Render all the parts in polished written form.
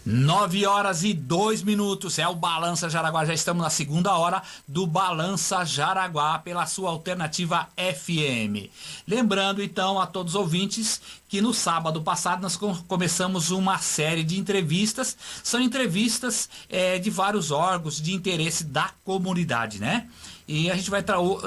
9h02, é o Balança Jaraguá. Já estamos na segunda hora do Balança Jaraguá pela sua alternativa FM. Lembrando então a todos os ouvintes que no sábado passado nós começamos uma série de entrevistas. São entrevistas de vários órgãos de interesse da comunidade, né? E a gente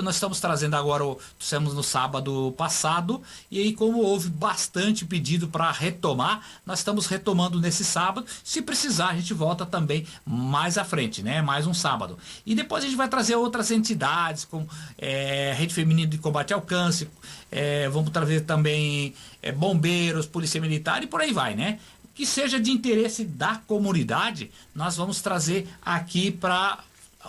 nós estamos trazendo agora, estamos no sábado passado, e aí como houve bastante pedido para retomar, nós estamos retomando nesse sábado. Se precisar, a gente volta também mais à frente, né? Mais um sábado. E depois a gente vai trazer outras entidades, como Rede Feminina de Combate ao Câncer, vamos trazer também bombeiros, polícia militar e por aí vai, né? Que seja de interesse da comunidade, nós vamos trazer aqui para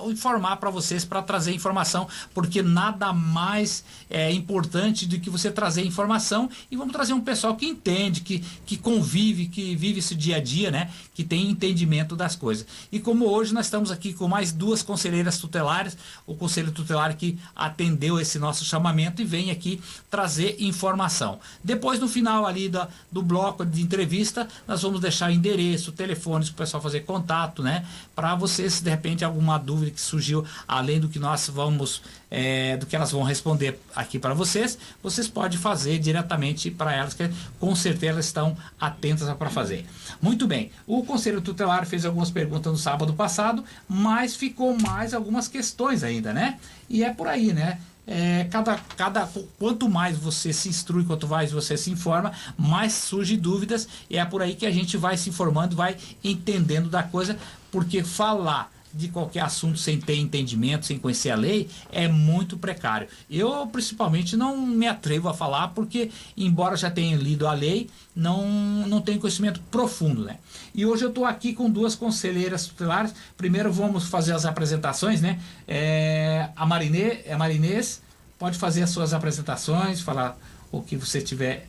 informar para vocês, para trazer informação, porque nada mais importante do que você trazer informação. E vamos trazer um pessoal que entende, que convive, que vive esse dia a dia, né? Que tem entendimento das coisas. E como hoje nós estamos aqui com mais duas conselheiras tutelares, o conselho tutelar que atendeu esse nosso chamamento e vem aqui trazer informação. Depois, no final ali do bloco de entrevista, nós vamos deixar endereço, telefones para o pessoal fazer contato, né? Para vocês, se de repente alguma dúvida que surgiu, além do que nós vamos, do que elas vão responder aqui para vocês podem fazer diretamente para elas, que com certeza elas estão atentas para fazer. Muito bem, o Conselho Tutelar fez algumas perguntas no sábado passado, mas ficou mais algumas questões ainda, né? E é por aí, né? Quanto mais você se instrui, quanto mais você se informa, mais surgem dúvidas, e é por aí que a gente vai se informando, vai entendendo da coisa, porque falar de qualquer assunto sem ter entendimento, sem conhecer a lei, é muito precário. Eu, principalmente, não me atrevo a falar, porque, embora já tenha lido a lei, não tenho conhecimento profundo, né? E hoje eu estou aqui com duas conselheiras tutelares. Primeiro vamos fazer as apresentações, né? A Marinês pode fazer as suas apresentações, falar o que você tiver.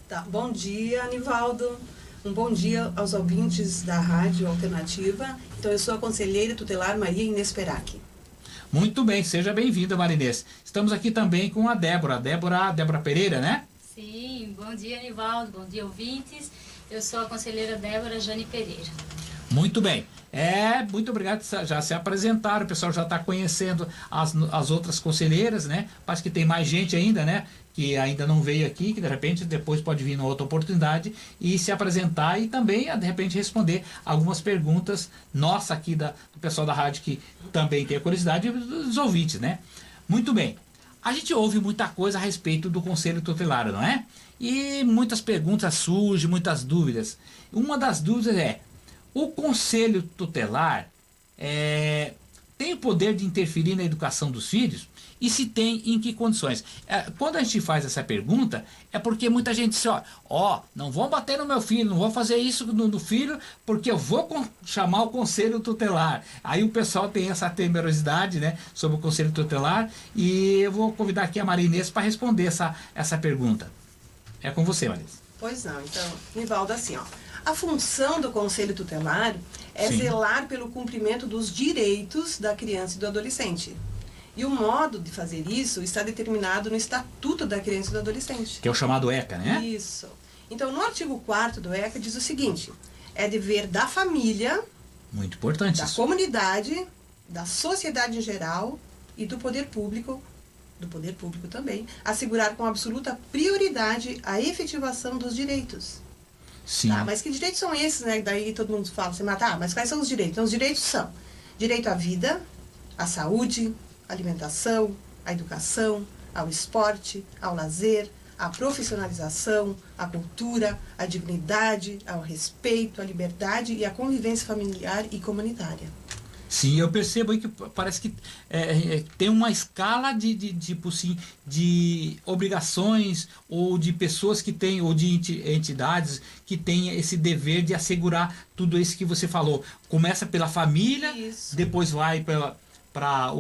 Tá. Bom dia, Anivaldo. Um bom dia aos ouvintes da Rádio Alternativa. Então, eu sou a conselheira tutelar Maria Inês Perac. Muito bem, seja bem-vinda, Marinês. Estamos aqui também com a Débora Pereira, né? Sim, bom dia, Anivaldo, bom dia, ouvintes. Eu sou a conselheira Débora Jane Pereira. Muito bem. Muito obrigado, já se apresentaram, o pessoal já está conhecendo as outras conselheiras, né? Parece que tem mais gente ainda, né? Que ainda não veio aqui, que de repente depois pode vir em outra oportunidade e se apresentar e também, de repente, responder algumas perguntas nossas aqui do pessoal da rádio, que também tem a curiosidade, e dos ouvintes, né? Muito bem. A gente ouve muita coisa a respeito do Conselho Tutelar, não é? E muitas perguntas surgem, muitas dúvidas. Uma das dúvidas é: o Conselho Tutelar tem o poder de interferir na educação dos filhos? E se tem, em que condições? Quando a gente faz essa pergunta, é porque muita gente diz: não vão bater no meu filho, não vou fazer isso no filho, porque eu vou chamar o Conselho Tutelar. Aí o pessoal tem essa temerosidade, né, sobre o Conselho Tutelar, e eu vou convidar aqui a Marinês para responder essa pergunta. É com você, Marinês. Pois não, então, Nivaldo, assim, a função do Conselho Tutelar é Sim. zelar pelo cumprimento dos direitos da criança e do adolescente. E o modo de fazer isso está determinado no Estatuto da Criança e do Adolescente. Que é o chamado ECA, né? Isso. Então, no artigo 4º do ECA diz o seguinte: é dever da família, Muito importante da isso. comunidade, da sociedade em geral e do poder público também, assegurar com absoluta prioridade a efetivação dos direitos. Sim. Tá, mas que direitos são esses, né? Daí todo mundo fala assim, mas quais são os direitos? Então, os direitos são direito à vida, à saúde, à alimentação, à educação, ao esporte, ao lazer, à profissionalização, à cultura, à dignidade, ao respeito, à liberdade e à convivência familiar e comunitária. Sim, eu percebo aí que parece que tem uma escala de obrigações, ou de pessoas que têm, ou de entidades que têm esse dever de assegurar tudo isso que você falou. Começa pela família, Isso. depois vai para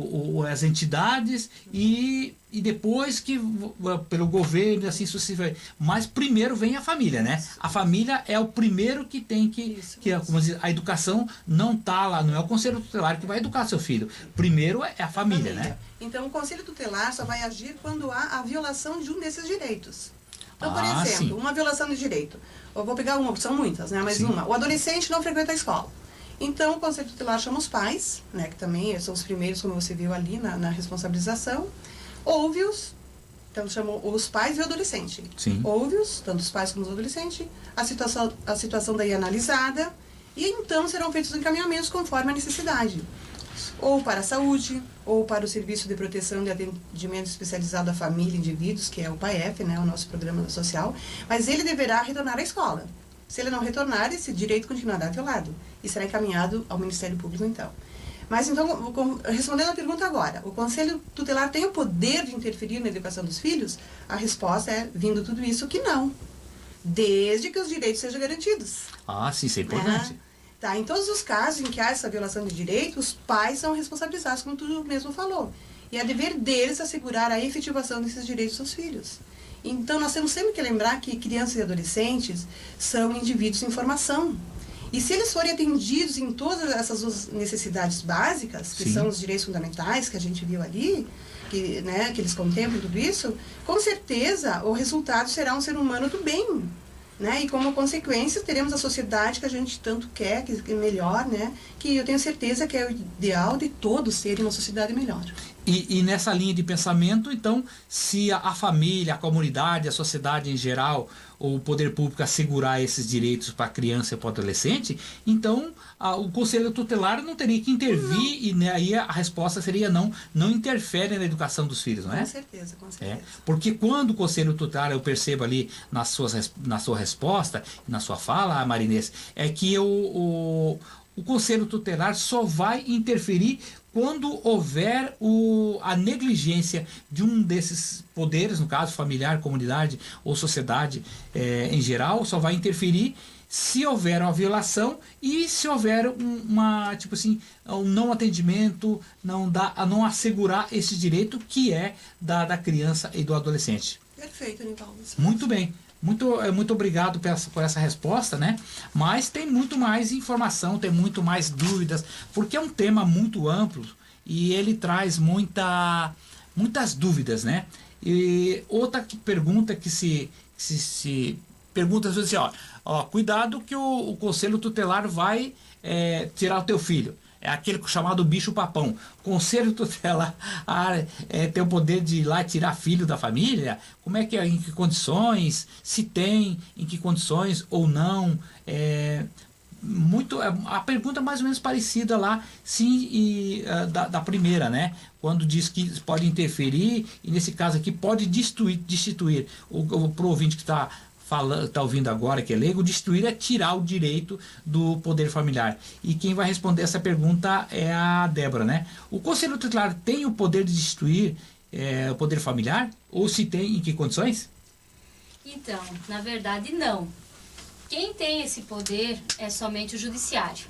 as entidades e depois que pelo governo, assim sucessivamente. Mas primeiro vem a família, né? Isso. A família é o primeiro que tem como dizer, a educação não está lá, não é o Conselho Tutelar que vai educar seu filho. Primeiro é a família, né? Então, o Conselho Tutelar só vai agir quando há a violação de um desses direitos. Então, por exemplo, uma violação de direito. Eu vou pegar uma, são muitas, né? Mas uma. O adolescente não frequenta a escola. Então, o Conselho Tutelar chama os pais, né? Que também são os primeiros, como você viu ali, na responsabilização. Ouve-os. Então, chamou os pais e o adolescente. Ouve-os, tanto os pais como os adolescentes. A situação daí é analisada. E então serão feitos encaminhamentos conforme a necessidade. Ou para a saúde, ou para o Serviço de Proteção de Atendimento Especializado à Família e Indivíduos, que é o PAEF, né, o nosso programa social, mas ele deverá retornar à escola. Se ele não retornar, esse direito continuará violado e será encaminhado ao Ministério Público, então. Mas, então, respondendo à pergunta agora, o Conselho Tutelar tem o poder de interferir na educação dos filhos? A resposta é, vindo tudo isso, que não. Desde que os direitos sejam garantidos. Sim, isso é importante. Tá, em todos os casos em que há essa violação de direito, os pais são responsabilizados, como tu mesmo falou. E é dever deles assegurar a efetivação desses direitos aos filhos. Então, nós temos sempre que lembrar que crianças e adolescentes são indivíduos em formação. E se eles forem atendidos em todas essas duas necessidades básicas, que são os direitos fundamentais que a gente viu ali, que, né, que eles contemplam tudo isso, com certeza o resultado será um ser humano do bem. Né? E como consequência teremos a sociedade que a gente tanto quer, que é melhor, né? Que eu tenho certeza que é o ideal de todos terem uma sociedade melhor. E nessa linha de pensamento, então, se a família, a comunidade, a sociedade em geral, ou o poder público assegurar esses direitos para a criança e para o adolescente, então o Conselho Tutelar não teria que intervir e, né, aí a resposta seria não interfere na educação dos filhos, não é? Com certeza, com certeza. Porque quando o Conselho Tutelar, eu percebo ali na sua resposta, na sua fala, Marinês, é que o Conselho Tutelar só vai interferir quando houver a negligência de um desses poderes, no caso familiar, comunidade ou sociedade em geral, só vai interferir se houver uma violação e se houver um não atendimento, não assegurar esse direito que é da criança e do adolescente. Perfeito, Nivaldo. Muito bem. Muito obrigado por essa resposta, né? Mas tem muito mais informação, tem muito mais dúvidas, porque é um tema muito amplo e ele traz muitas dúvidas, né? E outra pergunta que se pergunta às vezes assim, cuidado que o Conselho Tutelar vai tirar o teu filho. É aquele chamado bicho-papão. Conselho Tutelar tem o poder de ir lá e tirar filho da família? Como é que é? Em que condições? Se tem, em que condições ou não? A pergunta é mais ou menos parecida lá, sim, da primeira, né? Quando diz que pode interferir e nesse caso aqui pode destituir. Para o ouvinte que está ouvindo agora, que é leigo, destruir é tirar o direito do poder familiar. E quem vai responder essa pergunta é a Débora, né? O Conselho Tutelar tem o poder de destruir o poder familiar? Ou se tem, em que condições? Então, na verdade, não. Quem tem esse poder é somente o judiciário.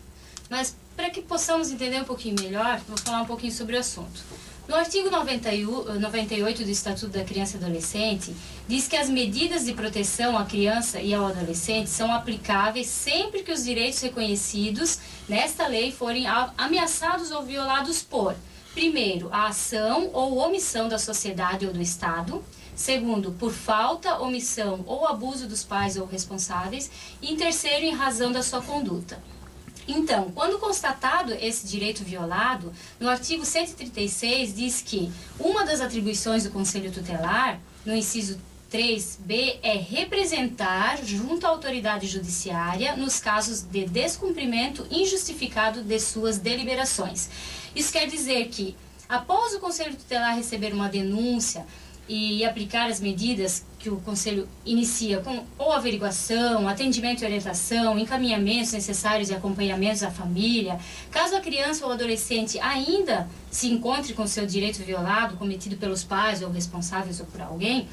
Mas, para que possamos entender um pouquinho melhor, vou falar um pouquinho sobre o assunto. No artigo 98 do Estatuto da Criança e Adolescente, diz que as medidas de proteção à criança e ao adolescente são aplicáveis sempre que os direitos reconhecidos nesta lei forem ameaçados ou violados por, primeiro, a ação ou omissão da sociedade ou do Estado, segundo, por falta, omissão ou abuso dos pais ou responsáveis, e em terceiro, em razão da sua conduta. Então, quando constatado esse direito violado, no artigo 136 diz que uma das atribuições do Conselho Tutelar, no inciso 3b, é representar junto à autoridade judiciária nos casos de descumprimento injustificado de suas deliberações. Isso quer dizer que, após o Conselho Tutelar receber uma denúncia e aplicar as medidas que o Conselho inicia com ou averiguação, atendimento e orientação, encaminhamentos necessários e acompanhamentos à família, caso a criança ou adolescente ainda se encontre com seu direito violado, cometido pelos pais ou responsáveis ou por alguém,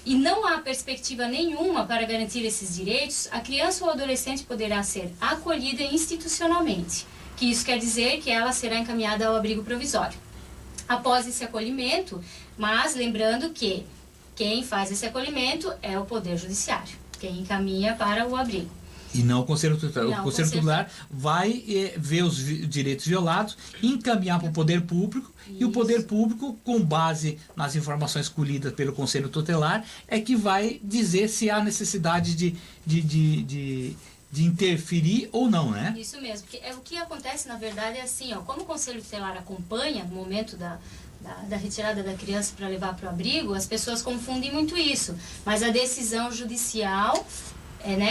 e não há perspectiva nenhuma para garantir esses direitos, a criança ou adolescente poderá ser acolhida institucionalmente, que isso quer dizer que ela será encaminhada ao abrigo provisório. Após esse acolhimento, mas lembrando que quem faz esse acolhimento é o Poder Judiciário, quem encaminha para o abrigo. E não o Conselho Tutelar. Não, O Conselho Tutelar vai ver os direitos violados, encaminhar para o poder público, e o poder público, com base nas informações colhidas pelo Conselho Tutelar, é que vai dizer se há necessidade de interferir ou não, né? Isso mesmo. Porque o que acontece, na verdade, é assim, ó, como o Conselho Tutelar acompanha no momento da retirada da criança para levar para o abrigo, as pessoas confundem muito isso. Mas a decisão judicial,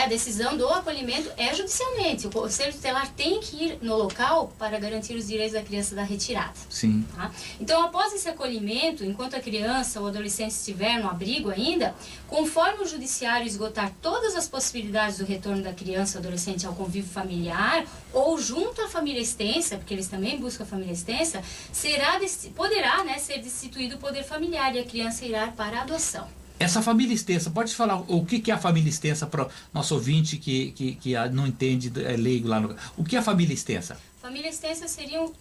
a decisão do acolhimento é judicialmente. O Conselho Tutelar tem que ir no local para garantir os direitos da criança da retirada. Sim. Tá? Então, após esse acolhimento, enquanto a criança ou adolescente estiver no abrigo ainda, conforme o judiciário esgotar todas as possibilidades do retorno da criança ou adolescente ao convívio familiar, ou junto à família extensa, porque eles também buscam a família extensa, poderá ser destituído o poder familiar e a criança irá para a adoção. Essa família extensa, pode falar o que é a família extensa para o nosso ouvinte que não entende, é leigo lá no... O que é a família extensa? Família extensa seriam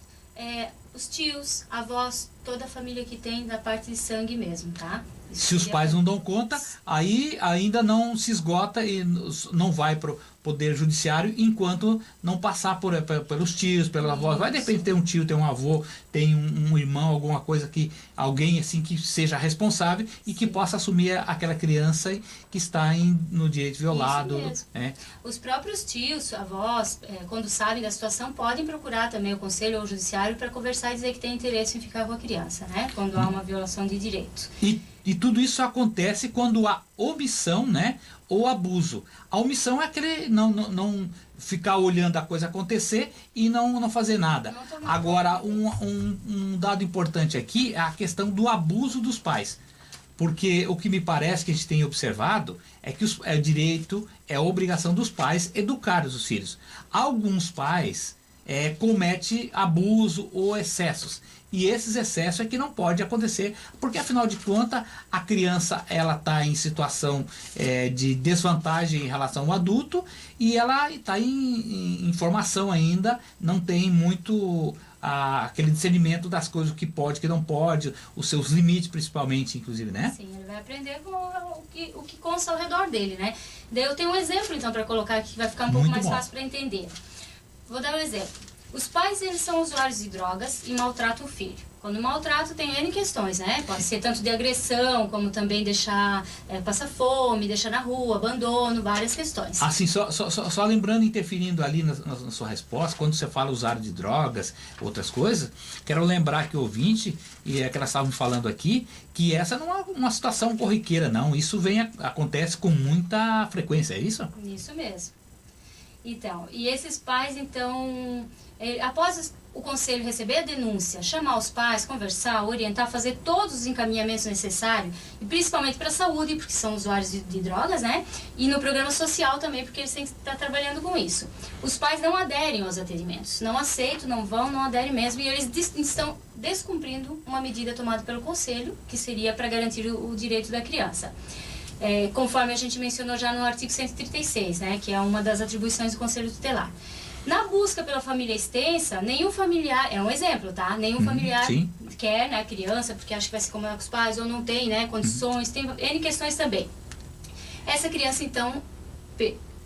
os tios, avós, toda a família que tem da parte de sangue mesmo, tá? Isso se os pais não dão conta, aí ainda não se esgota e não vai para o poder judiciário enquanto não passar pelos tios, pelos avós. Vai de repente ter um tio, ter um avô, tem um irmão, alguma coisa alguém assim que seja responsável e que possa assumir aquela criança que está no direito violado. Isso mesmo. Os próprios tios, avós, quando sabem da situação, podem procurar também o conselho ou o judiciário para conversar e dizer que tem interesse em ficar com a criança, né? Quando há uma violação de direito. E tudo isso acontece quando há omissão, ou abuso. A omissão é aquele não ficar olhando a coisa acontecer e não fazer nada. Agora, um dado importante aqui é a questão do abuso dos pais. Porque o que me parece que a gente tem observado é que é direito, é obrigação dos pais educar os filhos. Alguns pais cometem abuso ou excessos. E esses excessos é que não pode acontecer, porque afinal de contas a criança ela está em situação de desvantagem em relação ao adulto e ela está em formação ainda, não tem muito aquele discernimento das coisas, o que pode, o que não pode, os seus limites principalmente, inclusive, né? Sim, ele vai aprender com o que consta ao redor dele, né? Daí eu tenho um exemplo então para colocar aqui que vai ficar um pouco mais fácil para entender. Vou dar um exemplo. Os pais, eles são usuários de drogas e maltratam o filho. Quando maltrato tem N questões, né? Pode ser tanto de agressão, como também deixar, passar fome, deixar na rua, abandono, várias questões. Assim, só lembrando, interferindo ali na sua resposta, quando você fala usuário de drogas, outras coisas, quero lembrar que o ouvinte, e é que elas estavam falando aqui, que essa não é uma situação corriqueira, não. Isso acontece com muita frequência, é isso? Isso mesmo. Então, e esses pais, então, após o conselho receber a denúncia, chamar os pais, conversar, orientar, fazer todos os encaminhamentos necessários, e principalmente para a saúde, porque são usuários de drogas, né? E no programa social também, porque eles têm que estar trabalhando com isso. Os pais não aderem aos atendimentos, não aceitam, não aderem mesmo, e eles estão descumprindo uma medida tomada pelo conselho, que seria para garantir o direito da criança. Conforme a gente mencionou já no artigo 136, né, que é uma das atribuições do Conselho Tutelar. Na busca pela família extensa, nenhum familiar, é um exemplo, tá? Nenhum familiar quer, né, a criança, porque acha que vai se incomodar com os pais, ou não tem, né, condições, tem N questões também. Essa criança, então,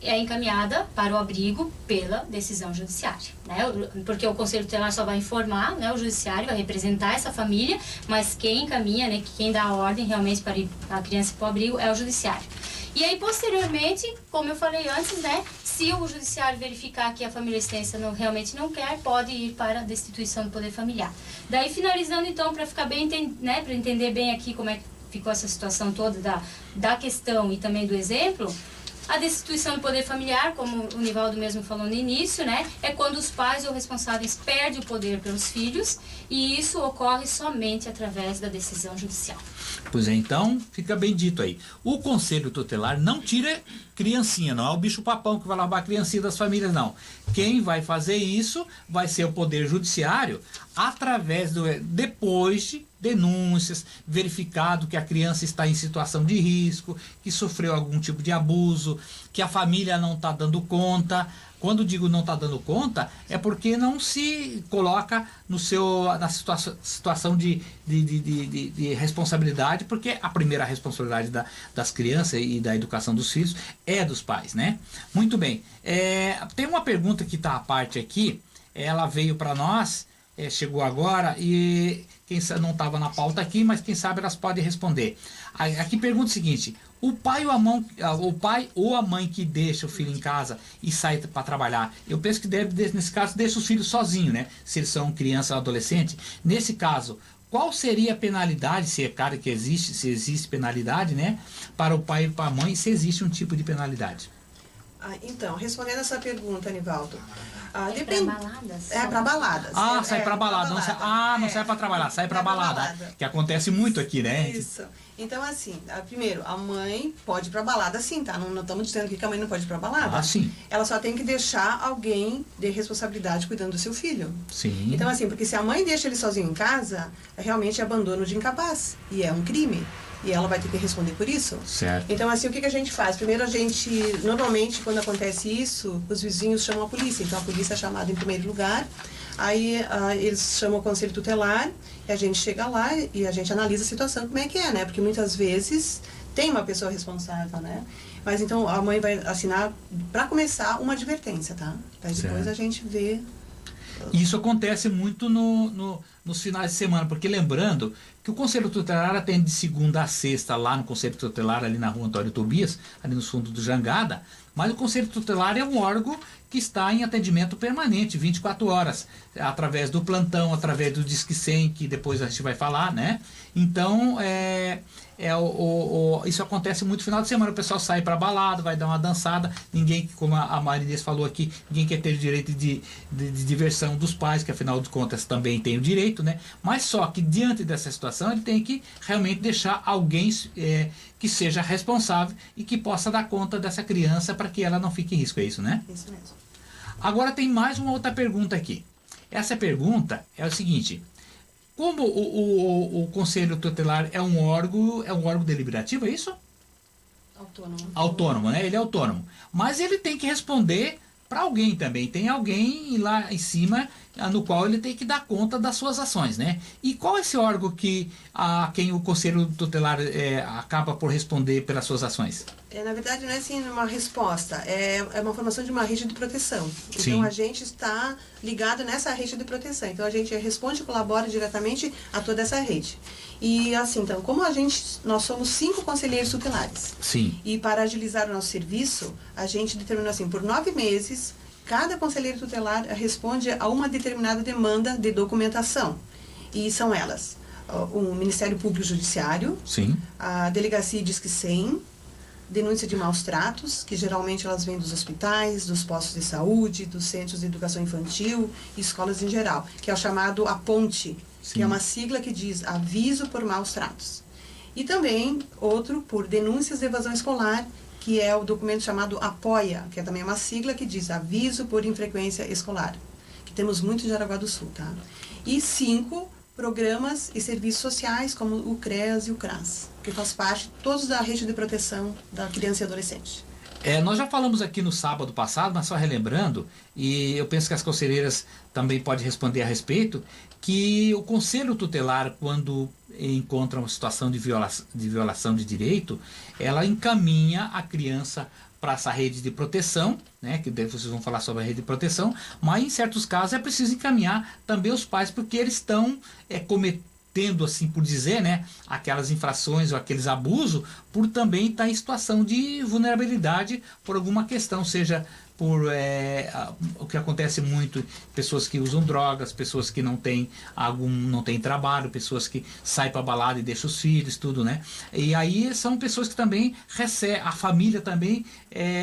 é encaminhada para o abrigo pela decisão judiciária, né? Porque o Conselho Tutelar só vai informar, né, o judiciário vai representar essa família, mas quem encaminha, né, quem dá a ordem realmente para a criança ir para o abrigo é o judiciário. E aí, posteriormente, como eu falei antes, né, se o judiciário verificar que a família extensa realmente não quer, pode ir para a destituição do poder familiar. Daí, finalizando, então, para ficar bem, né, para entender bem aqui como é que ficou essa situação toda da questão e também do exemplo, a destituição do poder familiar, como o Nivaldo mesmo falou no início, né, é quando os pais ou responsáveis perdem o poder pelos filhos, e isso ocorre somente através da decisão judicial. Pois é, então fica bem dito aí. O Conselho Tutelar não tira criancinha, não é o bicho-papão que vai lavar a criancinha das famílias, não. Quem vai fazer isso vai ser o Poder Judiciário, através depois denúncias, verificado que a criança está em situação de risco, que sofreu algum tipo de abuso, que a família não está dando conta. Quando digo não está dando conta, é porque não se coloca na situação de responsabilidade, porque a primeira responsabilidade das crianças e da educação dos filhos é dos pais, né? Muito bem. Tem uma pergunta que está à parte aqui, ela veio para nós, chegou agora e quem sabe não estava na pauta aqui, mas quem sabe elas podem responder. Aqui pergunta o seguinte: o pai ou a mãe que deixa o filho em casa e sai para trabalhar, eu penso que nesse caso deixa os filhos sozinhos, né? Se eles são criança ou adolescente. Nesse caso, qual seria a penalidade, se é claro que existe, se existe penalidade, né? Para o pai e para a mãe, se existe um tipo de penalidade. Então, respondendo essa pergunta, Anivaldo. Para baladas? É para baladas. Sai para balada. Não sai para trabalhar, sai para balada. Que acontece muito aqui, né? Isso. Então, assim, primeiro, a mãe pode ir pra balada sim, tá? Não estamos dizendo que a mãe não pode ir pra balada. Sim. Ela só tem que deixar alguém de responsabilidade cuidando do seu filho. Sim. Então, assim, porque se a mãe deixa ele sozinho em casa, realmente é abandono de incapaz. E é um crime. E ela vai ter que responder por isso. Certo. Então, assim, o que a gente faz? Primeiro, normalmente, quando acontece isso, os vizinhos chamam a polícia. Então, a polícia é chamada em primeiro lugar. Aí, eles chamam o conselho tutelar, e a gente chega lá e a gente analisa a situação, como é que é, né? Porque muitas vezes tem uma pessoa responsável, né? Mas, então, a mãe vai assinar, para começar, uma advertência, tá? Daí depois a gente vê... Isso acontece muito nos finais de semana, porque lembrando que o Conselho Tutelar atende de segunda a sexta lá no Conselho Tutelar, ali na rua Antônio Tobias, ali nos fundos do Jangada, mas o Conselho Tutelar é um órgão que está em atendimento permanente, 24 horas, através do plantão, através do Disque 100, que depois a gente vai falar, né? Então, isso acontece muito no final de semana, o pessoal sai para balada, vai dar uma dançada, ninguém, como a Marinês falou aqui, ninguém quer ter o direito de diversão dos pais, que afinal de contas também tem o direito, né? Mas só que diante dessa situação ele tem que realmente deixar alguém que seja responsável e que possa dar conta dessa criança para que ela não fique em risco, é isso, né? Isso mesmo. Agora tem mais uma outra pergunta aqui. Essa pergunta é o seguinte: como o Conselho Tutelar é um órgão deliberativo, é isso? Autônomo. Autônomo, né? Ele é autônomo. Mas ele tem que responder para alguém também. Tem alguém lá em cima no qual ele tem que dar conta das suas ações, né? E qual é esse órgão a quem o Conselho Tutelar acaba por responder pelas suas ações? Na verdade, não é assim uma resposta, é uma formação de uma rede de proteção. Então, Sim. a gente está ligado nessa rede de proteção. Então, a gente responde e colabora diretamente a toda essa rede. E, assim, então, nós somos 5 conselheiros tutelares. Sim. E, para agilizar o nosso serviço, a gente determinou, assim, por 9 meses, cada conselheiro tutelar responde a uma determinada demanda de documentação. E são elas: o Ministério Público Judiciário, Sim. a Delegacia Disque 100, denúncia de maus tratos, que geralmente elas vêm dos hospitais, dos postos de saúde, dos centros de educação infantil, escolas em geral, que é o chamado APONTE, que é uma sigla que diz Aviso por Maus Tratos. E também outro por denúncias de evasão escolar, que é o documento chamado APOIA, que é também uma sigla que diz Aviso por Infrequência Escolar, que temos muito em Jaraguá do Sul, tá? E 5 programas e serviços sociais, como o CREAS e o CRAS, que faz parte todos da rede de proteção da criança e adolescente. Nós já falamos aqui no sábado passado, mas só relembrando, e eu penso que as conselheiras também podem responder a respeito, que o Conselho Tutelar, quando encontra uma situação de violação de direito, ela encaminha a criança para essa rede de proteção, né, que vocês vão falar sobre a rede de proteção, mas em certos casos é preciso encaminhar também os pais, porque eles estão cometendo, assim por dizer, né, aquelas infrações ou aqueles abusos, por também estar em situação de vulnerabilidade por alguma questão, seja por o que acontece muito, pessoas que usam drogas, pessoas que não têm trabalho, pessoas que saem para balada e deixam os filhos, tudo, né? E aí são pessoas que também recebem, a família também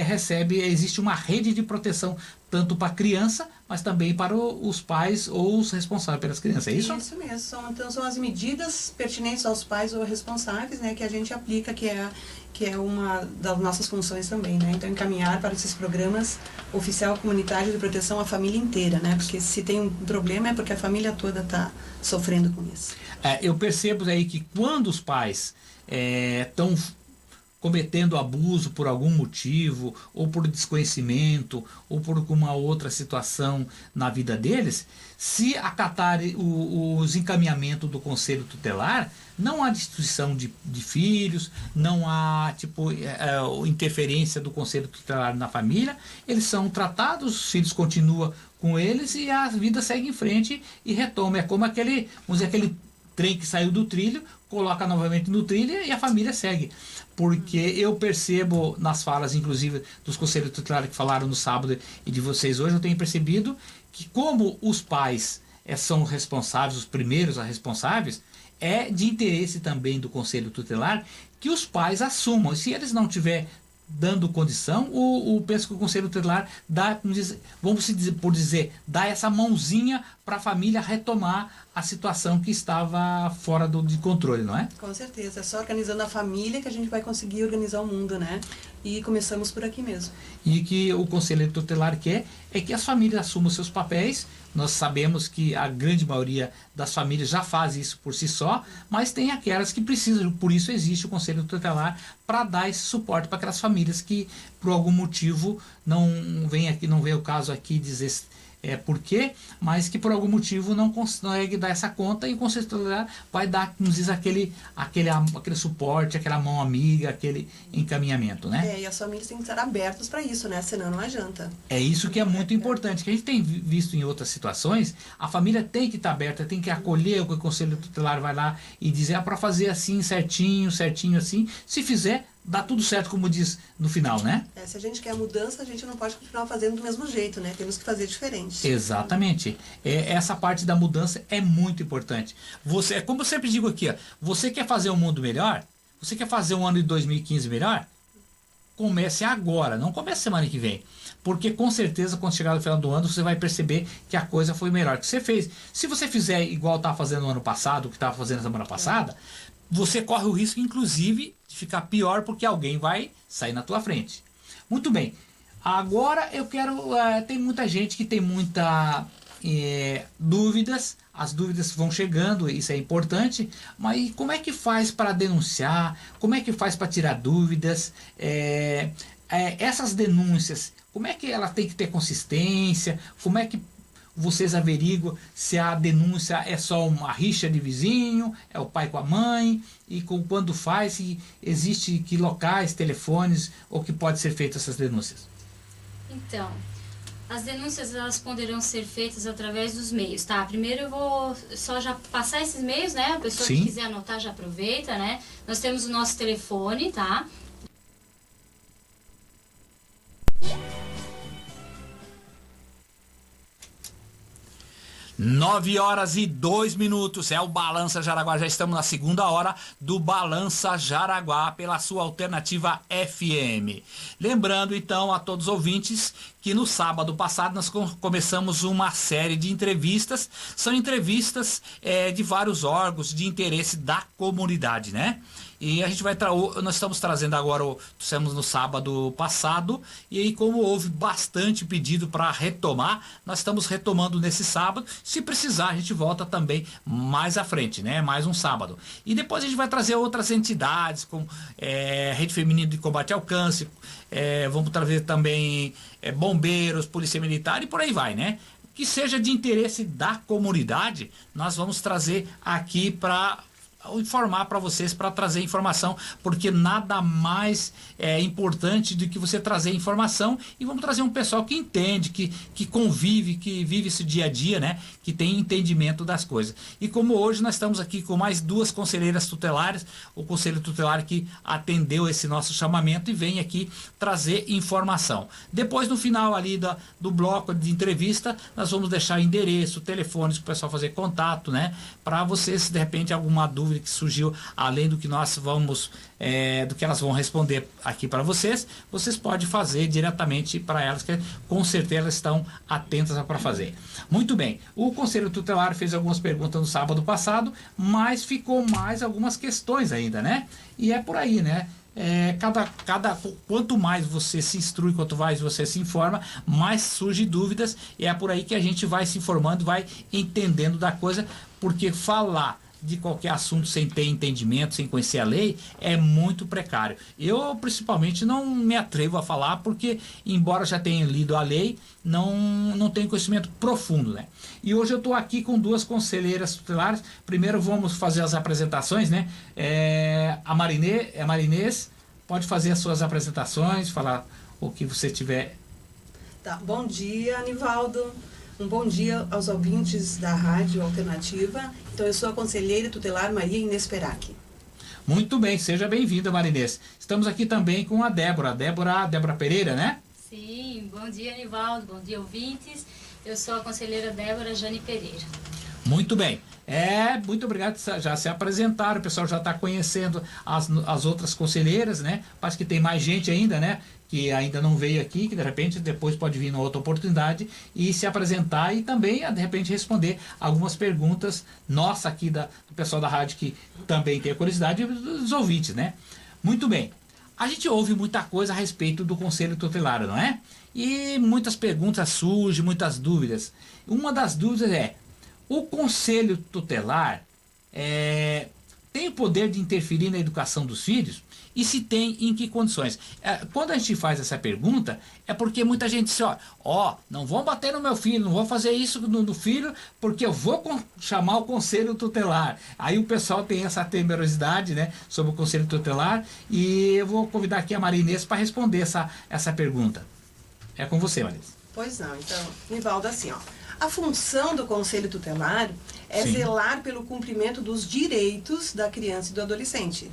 recebe, existe uma rede de proteção tanto para a criança, mas também para os pais ou os responsáveis pelas crianças, é isso? Isso mesmo. Então, são as medidas pertinentes aos pais ou responsáveis, né, que a gente aplica, que é uma das nossas funções também, né? Então, encaminhar para esses programas oficial comunitário de proteção à família inteira, né? Porque se tem um problema é porque a família toda está sofrendo com isso. Eu percebo aí que quando os pais estão cometendo abuso por algum motivo, ou por desconhecimento, ou por alguma outra situação na vida deles, se acatarem os encaminhamentos do Conselho Tutelar, não há destituição de filhos, não há interferência do Conselho Tutelar na família, eles são tratados, os filhos continuam com eles e a vida segue em frente e retoma. É como aquele trem que saiu do trilho, coloca novamente no trilho e a família segue. Porque eu percebo nas falas, inclusive, dos conselhos tutelares que falaram no sábado e de vocês hoje, eu tenho percebido que como os pais são responsáveis, os primeiros responsáveis, é de interesse também do conselho tutelar que os pais assumam. E se eles não tiverem dando condição, penso que o conselho tutelar dá, vamos dizer, dá essa mãozinha para a família retomar a situação que estava fora de controle, não é? Com certeza, é só organizando a família que a gente vai conseguir organizar o mundo, né? E começamos por aqui mesmo. E que o conselho tutelar quer é que as famílias assumam seus papéis. Nós sabemos que a grande maioria das famílias já faz isso por si só, mas tem aquelas que precisam, por isso existe o conselho tutelar para dar esse suporte para aquelas famílias que por algum motivo não vem o caso aqui dizer por quê, mas que por algum motivo não consegue dar essa conta, e o Conselho Tutelar vai dar, como diz, aquele suporte, aquela mão amiga, aquele encaminhamento, né? E as famílias têm que estar abertas para isso, né? Senão não adianta. É isso que é muito importante, que a gente tem visto em outras situações, a família tem que estar aberta, tem que acolher o que o Conselho Tutelar vai lá e dizer, para fazer assim, certinho assim, se fizer, dá tudo certo, como diz no final, né? Se a gente quer mudança, a gente não pode continuar fazendo do mesmo jeito, né? Temos que fazer diferente. Exatamente. Essa parte da mudança é muito importante. Você, como eu sempre digo aqui, você quer fazer um mundo melhor? Você quer fazer um ano de 2015 melhor? Comece agora, não comece semana que vem. Porque com certeza, quando chegar no final do ano, você vai perceber que a coisa foi melhor que você fez. Se você fizer igual estava fazendo no ano passado, o que estava fazendo semana passada, você corre o risco, inclusive, de ficar pior, porque alguém vai sair na tua frente. Muito bem. Agora eu quero... tem muita gente que tem muita dúvidas. As dúvidas vão chegando, isso é importante. Mas como é que faz para denunciar? Como é que faz para tirar dúvidas? Essas denúncias, como é que ela tem que ter consistência? Como é que vocês averiguam se a denúncia é só uma rixa de vizinho, é o pai com a mãe, e quando faz, se existe que locais, telefones, ou que pode ser feitas essas denúncias? Então, as denúncias elas poderão ser feitas através dos meios, tá? Primeiro eu vou só já passar esses meios, né? A pessoa Sim. que quiser anotar já aproveita, né? Nós temos o nosso telefone, tá? 9h02, é o Balança Jaraguá, já estamos na segunda hora do Balança Jaraguá pela sua alternativa FM. Lembrando então a todos os ouvintes que no sábado passado nós começamos uma série de entrevistas, são entrevistas de vários órgãos de interesse da comunidade, né? E a gente nós estamos trazendo agora, estamos no sábado passado, e aí como houve bastante pedido para retomar, nós estamos retomando nesse sábado. Se precisar, a gente volta também mais à frente, né? Mais um sábado. E depois a gente vai trazer outras entidades, como Rede Feminina de Combate ao Câncer, vamos trazer também bombeiros, polícia militar e por aí vai, né? Que seja de interesse da comunidade, nós vamos trazer aqui para informar para vocês, para trazer informação, porque nada mais importante do que você trazer informação, e vamos trazer um pessoal que entende, que convive, que vive esse dia a dia, né? Que tem entendimento das coisas. E como hoje nós estamos aqui com mais duas conselheiras tutelares, o conselho tutelar que atendeu esse nosso chamamento e vem aqui trazer informação. Depois, no final ali do bloco de entrevista, nós vamos deixar endereço, telefones para o pessoal fazer contato, né? Para vocês, de repente, alguma dúvida dúvida que surgiu, além do que nós vamos, do que elas vão responder aqui para vocês, vocês podem fazer diretamente para elas, que com certeza elas estão atentas para fazer. Muito bem, o Conselho Tutelar fez algumas perguntas no sábado passado, mas ficou mais algumas questões ainda, né? E é por aí, né? Quanto mais você se instrui, quanto mais você se informa, mais surgem dúvidas, e é por aí que a gente vai se informando, vai entendendo da coisa, porque falar de qualquer assunto sem ter entendimento, sem conhecer a lei, é muito precário. Eu, principalmente, não me atrevo a falar, porque, embora já tenha lido a lei, não tenho conhecimento profundo, né? E hoje eu estou aqui com duas conselheiras tutelares. Primeiro vamos fazer as apresentações, né? A Marinês pode fazer as suas apresentações, falar o que você tiver. Tá. Bom dia, Anivaldo. Um bom dia aos ouvintes da Rádio Alternativa. Então, eu sou a conselheira tutelar Maria Inês Perac. Muito bem, seja bem-vinda, Marinês. Estamos aqui também com a Débora Pereira, né? Sim, bom dia, Anivaldo, bom dia, ouvintes. Eu sou a conselheira Débora Jane Pereira. Muito bem. Muito obrigado, já se apresentaram, o pessoal já está conhecendo as outras conselheiras, né? Acho que tem mais gente ainda, né? Que ainda não veio aqui, que de repente depois pode vir em outra oportunidade e se apresentar e também, de repente, responder algumas perguntas nossa aqui do pessoal da rádio, que também tem a curiosidade, e dos ouvintes, né? Muito bem. A gente ouve muita coisa a respeito do Conselho Tutelar, não é? E muitas perguntas surgem, muitas dúvidas. Uma das dúvidas é: o Conselho Tutelar tem o poder de interferir na educação dos filhos? E se tem, em que condições? Quando a gente faz essa pergunta, é porque muita gente diz, não vão bater no meu filho, não vou fazer isso no filho, porque eu vou chamar o Conselho Tutelar. Aí o pessoal tem essa temerosidade, né, sobre o Conselho Tutelar, e eu vou convidar aqui a Marinês para responder essa pergunta. É com você, Marinês. Pois não, então, Nivaldo, assim, a função do Conselho Tutelar é Sim. zelar pelo cumprimento dos direitos da criança e do adolescente.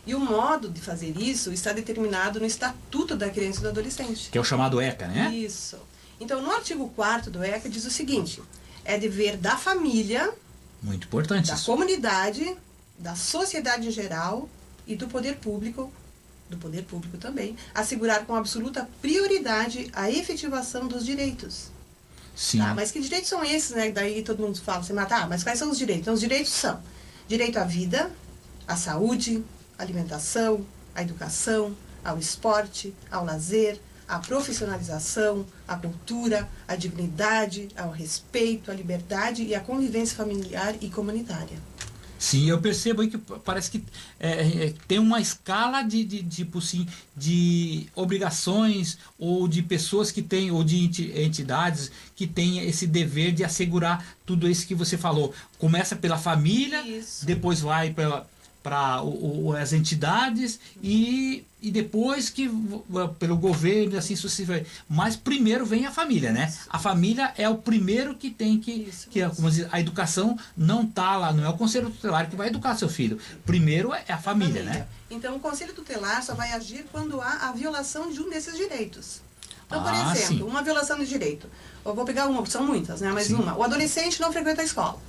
E o modo de fazer isso está determinado no Estatuto da Criança e do Adolescente. Que é o chamado ECA, né? Isso. Então, no artigo 4º do ECA diz o seguinte: é dever da família, Muito importante da isso. comunidade, da sociedade em geral e do poder público também, assegurar com absoluta prioridade a efetivação dos direitos. Sim. Tá, mas que direitos são esses, né? Daí todo mundo fala assim, mas quais são os direitos? Então, os direitos são direito à vida, à saúde, à alimentação, à educação, ao esporte, ao lazer, à profissionalização, à cultura, à dignidade, ao respeito, à liberdade e à convivência familiar e comunitária. Sim, eu percebo aí que parece que tem uma escala tipo assim, de obrigações ou de pessoas que têm, ou de entidades que têm esse dever de assegurar tudo isso que você falou. Começa pela família, Isso. depois vai para as entidades e depois pelo governo, assim sucessivamente. Mas primeiro vem a família, né? A família é o primeiro que tem como dizer, a educação não está lá, não é o Conselho Tutelar que vai educar seu filho. Primeiro é a família, né? Então, o Conselho Tutelar só vai agir quando há a violação de um desses direitos. Então, por exemplo, sim. uma violação de direito. Eu vou pegar uma, são muitas, né? Mas Sim. uma. O adolescente não frequenta a escola.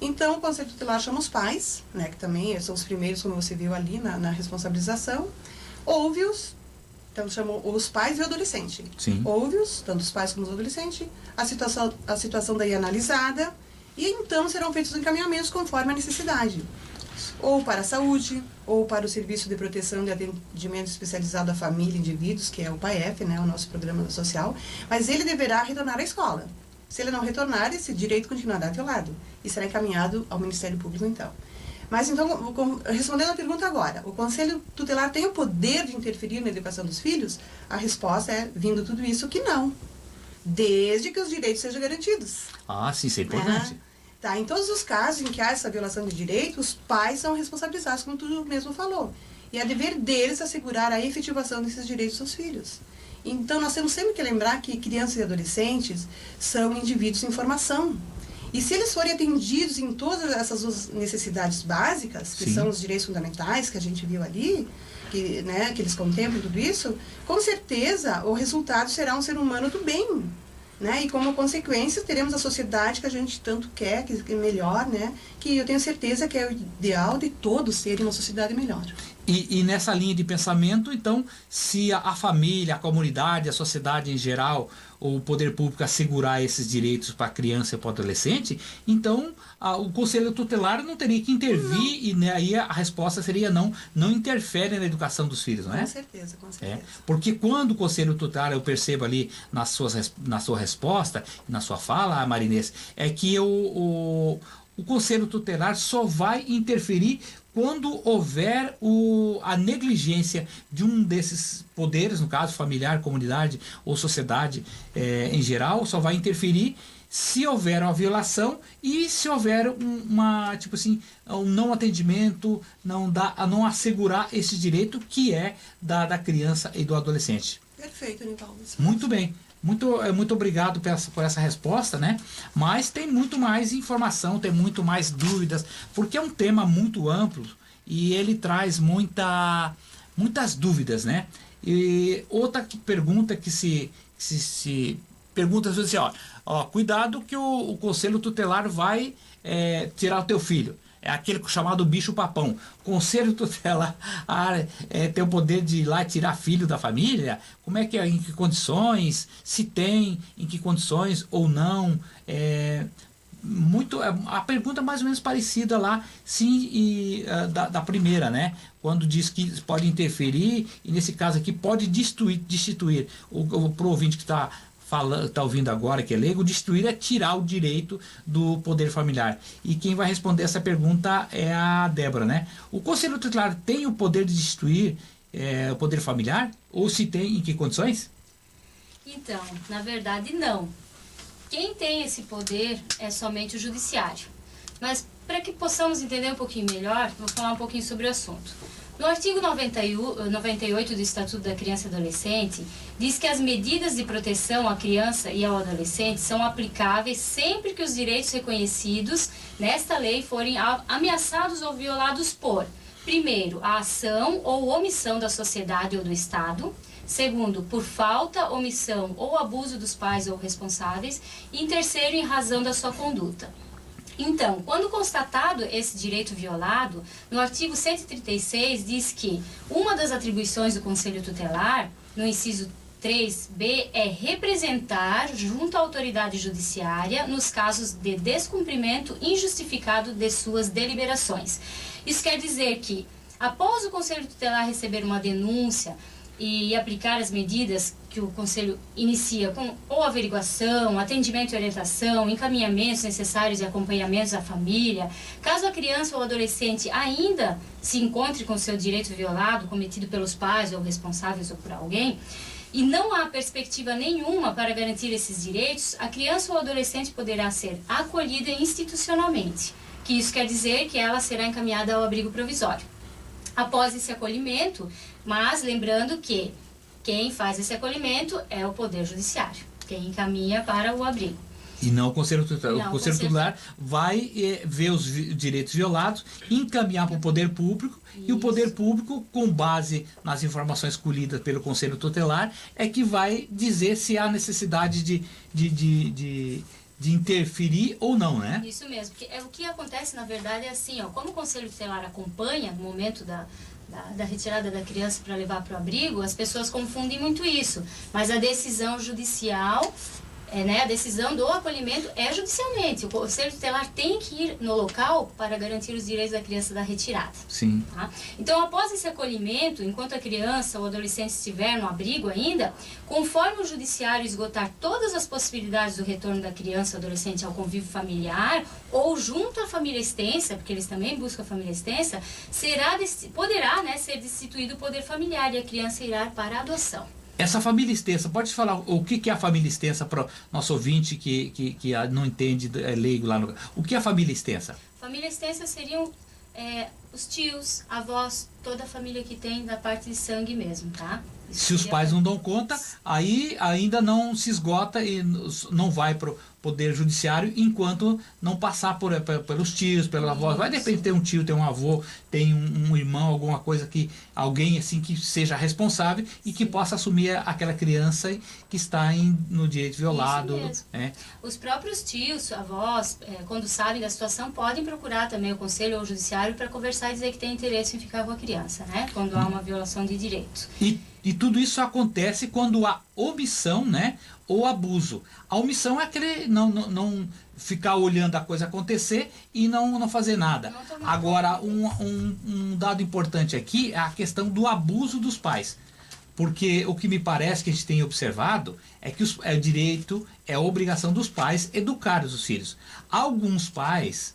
Então, o Conselho Tutelar chama os pais, né, que também são os primeiros, como você viu ali na responsabilização, ouve-os, então chamam os pais e o adolescente. Sim. Ouve-os, tanto os pais como os adolescentes, a situação daí analisada, e então serão feitos os encaminhamentos conforme a necessidade. Ou para a saúde, ou para o Serviço de Proteção de Atendimento Especializado à Família e Indivíduos, que é o PAEF, né, o nosso programa social, mas ele deverá retornar à escola. Se ele não retornar, esse direito continuará violado e será encaminhado ao Ministério Público, então. Mas, então, respondendo a pergunta agora, o Conselho Tutelar tem o poder de interferir na educação dos filhos? A resposta é, vindo tudo isso, que não. Desde que os direitos sejam garantidos. Sim, isso é importante. Tá, em todos os casos em que há essa violação de direitos, os pais são responsabilizados, como tu mesmo falou. E é dever deles assegurar a efetivação desses direitos dos filhos. Então, nós temos sempre que lembrar que crianças e adolescentes são indivíduos em formação. E se eles forem atendidos em todas essas necessidades básicas, que Sim. são os direitos fundamentais que a gente viu ali, que eles contemplam tudo isso, com certeza o resultado será um ser humano do bem, né? E como consequência teremos a sociedade que a gente tanto quer, que é melhor, né? Que eu tenho certeza que é o ideal de todos terem uma sociedade melhor. E nessa linha de pensamento, então, se a família, a comunidade, a sociedade em geral, o poder público assegurar esses direitos para a criança e para o adolescente, então o Conselho Tutelar não teria que intervir e, né, aí a resposta seria não interfere na educação dos filhos, não é? Com certeza, com certeza. Porque quando o Conselho Tutelar, eu percebo ali na sua resposta, na sua fala, Marinês, é que o Conselho Tutelar só vai interferir quando houver a negligência de um desses poderes, no caso familiar, comunidade ou sociedade em geral, só vai interferir se houver uma violação e se houver um não atendimento, não assegurar esse direito que é da criança e do adolescente. Perfeito, Nivaldo. Muito bem. Muito obrigado por essa resposta, né? Mas tem muito mais informação, tem muito mais dúvidas, porque é um tema muito amplo e ele traz muitas dúvidas, né? E outra pergunta que se pergunta assim, ó, cuidado que o Conselho Tutelar vai tirar o teu filho. É aquele chamado bicho-papão. Conselho Tutelar tem o poder de ir lá tirar filho da família? Como é que é? Em que condições? Se tem, em que condições ou não? A pergunta é mais ou menos parecida lá, sim, da primeira, né? Quando diz que pode interferir, e nesse caso aqui pode destituir. Para o ouvinte que está ouvindo agora, que é leigo, destruir é tirar o direito do poder familiar. E quem vai responder essa pergunta é a Débora, né? O Conselho Tutelar tem o poder de destruir o poder familiar? Ou se tem, em que condições? Então, na verdade, não. Quem tem esse poder é somente o judiciário. Mas, para que possamos entender um pouquinho melhor, vou falar um pouquinho sobre o assunto. No artigo 98 do Estatuto da Criança e Adolescente, diz que as medidas de proteção à criança e ao adolescente são aplicáveis sempre que os direitos reconhecidos nesta lei forem ameaçados ou violados por, primeiro, a ação ou omissão da sociedade ou do Estado; segundo, por falta, omissão ou abuso dos pais ou responsáveis; e em terceiro, em razão da sua conduta. Então, quando constatado esse direito violado, no artigo 136 diz que uma das atribuições do Conselho Tutelar, no inciso 3b, é representar junto à autoridade judiciária nos casos de descumprimento injustificado de suas deliberações. Isso quer dizer que, após o Conselho Tutelar receber uma denúncia e aplicar as medidas que o Conselho inicia com ou averiguação, atendimento e orientação, encaminhamentos necessários e acompanhamentos à família, caso a criança ou adolescente ainda se encontre com seu direito violado, cometido pelos pais ou responsáveis ou por alguém, e não há perspectiva nenhuma para garantir esses direitos, a criança ou adolescente poderá ser acolhida institucionalmente, que isso quer dizer que ela será encaminhada ao abrigo provisório. Após esse acolhimento, mas lembrando que quem faz esse acolhimento é o Poder Judiciário, quem encaminha para o abrigo. E não o Conselho Tutelar. O Conselho Tutelar vai ver os direitos violados, encaminhar para o Poder Público, isso. E o Poder Público, com base nas informações colhidas pelo Conselho Tutelar, é que vai dizer se há necessidade de interferir ou não, né? Isso mesmo. Porque o que acontece, na verdade, é assim, como o Conselho Tutelar acompanha no momento da retirada da criança para levar para o abrigo, as pessoas confundem muito isso. Mas a decisão judicial, a decisão do acolhimento é judicialmente. O Conselho Tutelar tem que ir no local para garantir os direitos da criança da retirada. Sim. Tá? Então, após esse acolhimento, enquanto a criança ou adolescente estiver no abrigo ainda, conforme o judiciário esgotar todas as possibilidades do retorno da criança ou adolescente ao convívio familiar, ou junto à família extensa, porque eles também buscam a família extensa, poderá ser destituído o poder familiar e a criança irá para a adoção. Essa família extensa, pode falar o que é a família extensa para o nosso ouvinte que não entende, é leigo lá no... O que é a família extensa? Família extensa seriam os tios, avós, toda a família que tem da parte de sangue mesmo, tá? Isso Se os seria- pais não dão conta, aí ainda não se esgota e não vai para o Poder Judiciário enquanto não passar pelos tios, pelos avós. Vai de repente ter um tio, ter um avô, tem um irmão, alguma coisa que alguém assim que seja responsável e que possa assumir aquela criança que está no direito violado. Isso mesmo. Né? Os próprios tios, avós, quando sabem da situação, podem procurar também o conselho ou o judiciário para conversar e dizer que tem interesse em ficar com a criança, né? Quando há uma violação de direito. E tudo isso acontece quando há omissão, né, ou abuso. A omissão é aquele não ficar olhando a coisa acontecer e não fazer nada. Não tomar Agora, um dado importante aqui é a questão do abuso dos pais. Porque o que me parece que a gente tem observado é que é direito, é obrigação dos pais educar os filhos. Alguns pais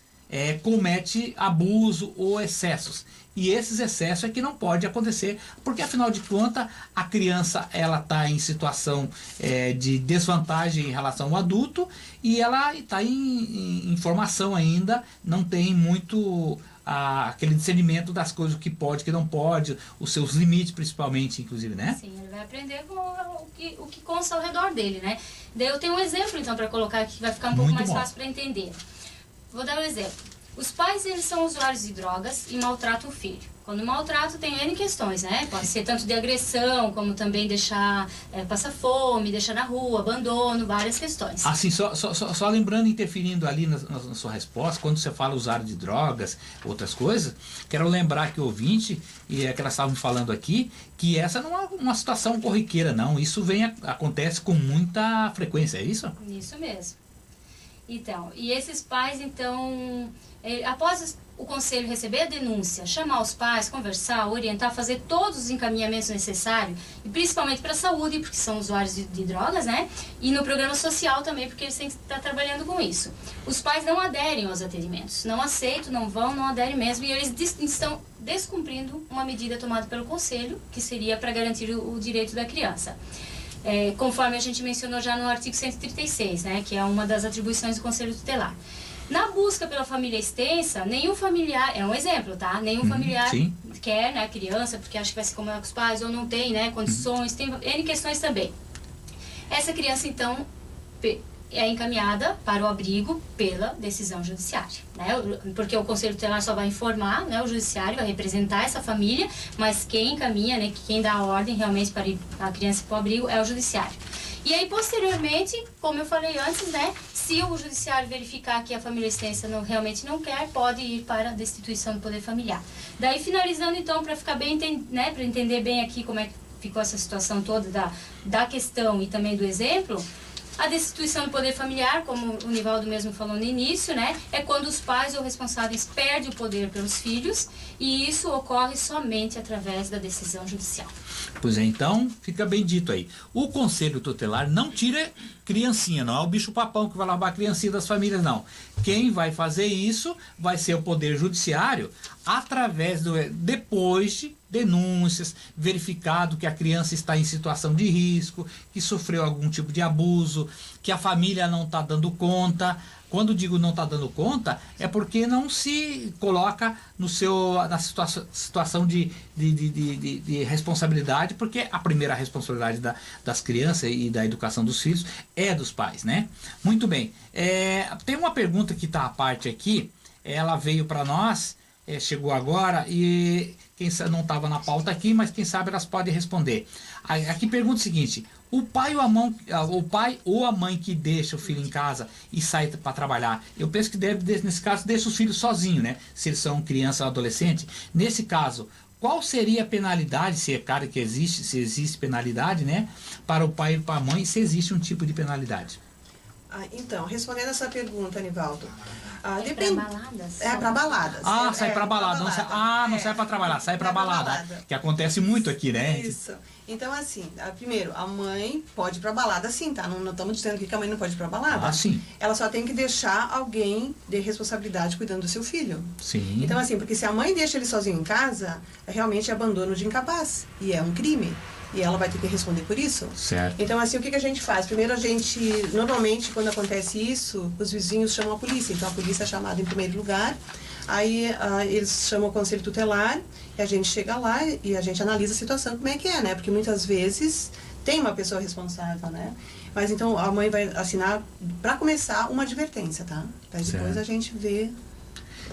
cometem abuso ou excessos. E esses excessos é que não pode acontecer, porque afinal de contas a criança ela está em situação de desvantagem em relação ao adulto e ela está em formação ainda, não tem muito aquele discernimento das coisas, o que pode, o que não pode, os seus limites principalmente, inclusive, né? Sim, ele vai aprender com o que consta ao redor dele, né? Daí eu tenho um exemplo então para colocar aqui que vai ficar um pouco mais fácil para entender. Vou dar um exemplo. Os pais, eles são usuários de drogas e maltratam o filho. Quando maltrato tem N questões, né? Pode ser tanto de agressão, como também deixar, passar fome, deixar na rua, abandono, várias questões. Assim, só lembrando, interferindo ali na sua resposta, quando você fala usuário de drogas, outras coisas, quero lembrar que o ouvinte, e é que elas estavam falando aqui, que essa não é uma situação corriqueira, não. Isso acontece com muita frequência, é isso? Isso mesmo. Então, e esses pais, então, após o conselho receber a denúncia, chamar os pais, conversar, orientar, fazer todos os encaminhamentos necessários, e principalmente para a saúde, porque são usuários de drogas, né? E no programa social também, porque eles têm que estar trabalhando com isso. Os pais não aderem aos atendimentos, não aceitam, não vão, não aderem mesmo, e eles estão descumprindo uma medida tomada pelo conselho, que seria para garantir o direito da criança. Conforme a gente mencionou já no artigo 136, né, que é uma das atribuições do Conselho Tutelar. Na busca pela família extensa, nenhum familiar, é um exemplo, tá? Nenhum familiar quer, né, a criança, porque acha que vai se comunicar com os pais, ou não tem, né, condições, tem N questões também. Essa criança, então, é encaminhada para o abrigo pela decisão judiciária, né? Porque o Conselho Tutelar só vai informar, né, o judiciário vai representar essa família, mas quem encaminha, né, quem dá a ordem realmente para a criança para o abrigo é o judiciário. E aí, posteriormente, como eu falei antes, né, se o judiciário verificar que a família extensa realmente não quer, pode ir para a destituição do poder familiar. Daí, finalizando, então, para ficar bem, né, para entender bem aqui como é que ficou essa situação toda da questão e também do exemplo, a destituição do poder familiar, como o Nivaldo mesmo falou no início, né, é quando os pais ou responsáveis perdem o poder pelos filhos, e isso ocorre somente através da decisão judicial. Pois é, então fica bem dito aí. O Conselho Tutelar não tira criancinha, não é o bicho-papão que vai lavar a criancinha das famílias, não. Quem vai fazer isso vai ser o Poder Judiciário, através depois de denúncias, verificado que a criança está em situação de risco, que sofreu algum tipo de abuso, que a família não está dando conta. Quando digo não está dando conta, é porque não se coloca na situação de responsabilidade, porque a primeira responsabilidade das crianças e da educação dos filhos é dos pais, né? Muito bem. Tem uma pergunta que está à parte aqui, ela veio para nós, chegou agora e quem não estava na pauta aqui, mas quem sabe elas podem responder. Aqui pergunta o seguinte: o pai ou a mãe que deixa o filho em casa e sai para trabalhar, eu penso que nesse caso deixa os filhos sozinhos, né? Se eles são criança ou adolescente. Nesse caso, qual seria a penalidade, se é claro que existe, se existe penalidade, né? Para o pai e para a mãe, se existe um tipo de penalidade? Então, respondendo essa pergunta, Nivaldo. Para baladas? Para baladas. Sai para balada. Não sai para trabalhar, sai para balada. Que acontece muito aqui, né? Isso. Então, assim, primeiro, a mãe pode ir pra balada sim, tá? Não estamos dizendo que a mãe não pode ir pra balada. Sim. Ela só tem que deixar alguém de responsabilidade cuidando do seu filho. Sim. Então, assim, porque se a mãe deixa ele sozinho em casa, realmente é abandono de incapaz. E é um crime. E ela vai ter que responder por isso. Certo. Então, assim, o que a gente faz? Primeiro, normalmente, quando acontece isso, os vizinhos chamam a polícia. Então, a polícia é chamada em primeiro lugar. Aí eles chamam o conselho tutelar e a gente chega lá e a gente analisa a situação, como é que é, né? Porque muitas vezes tem uma pessoa responsável, né? Mas então a mãe vai assinar, para começar, uma advertência, tá? Para depois Certo. a gente ver.